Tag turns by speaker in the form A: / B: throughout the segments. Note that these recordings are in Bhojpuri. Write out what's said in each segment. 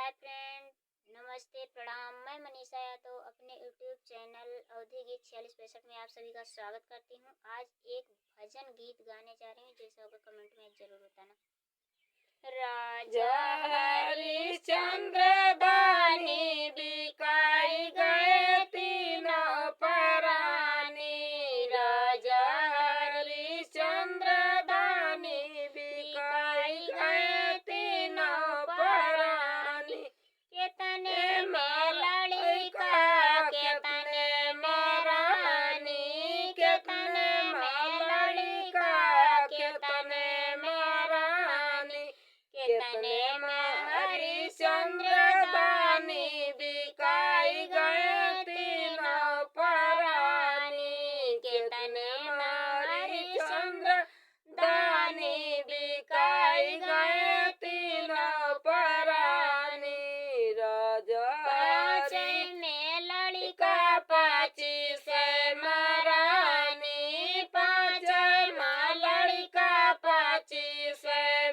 A: हाय फ्रेंड, नमस्ते प्रणाम। मैं मनीषा यादव अपने यूट्यूब चैनल अवधि गीत 46 में आप सभी का स्वागत करती हूँ। आज एक भजन गीत गाने जा रही हूँ, जैसा होगा कमेंट में जरूर बताना। राजा हरिश्चंद्र दानी बिकाई गए तीनों परानी। राजा हरिश्चंद्र दानी बिकाई गए तीनों परानी। कितने में लड़का कितने में रानी, कितने में लड़का कितने में रानी, कितने में हरिश्चंद्र दानी बिकाई गए तीनों परानी। कितने में हरिश्चंद्र दानी बिकाई गए तीनों परानी। राजा पाँच में लड़का 25 में रानी, 5 में लड़का 25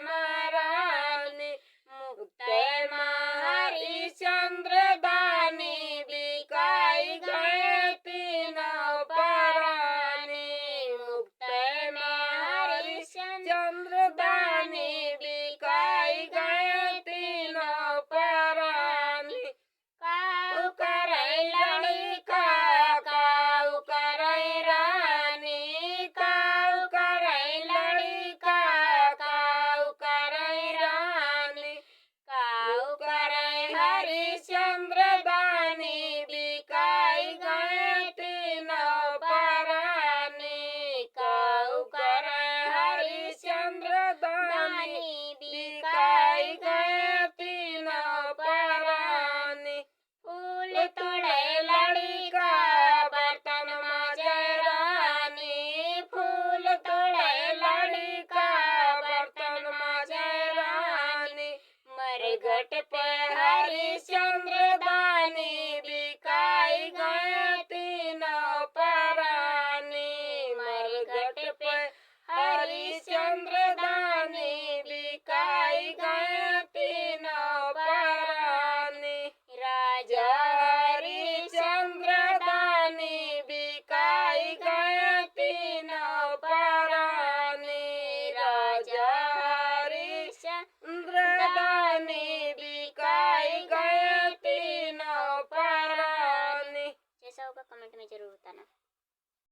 A: में रानी। मुक्त में हरिश्चंद्र दानी बिकाई गए तीनों परानी। मुक्त में हरिश्चंद्र दानी बिकाई गए तीनों परानी। काऊ करे लड़का काऊ करे रानी, काऊ करे लड़का काऊ करे रानी। काऊ करे हरिश्चंद्र दानी बिकाई गए तीनों परानी। काऊ करे हरिश्चंद्र दानी बिकाई गए तीनों परानी। फूल तोड़े लड़का बर्तन मांजे रानी, फूल तोड़े लड़का बर्तन मांजे रानी। मरघट पे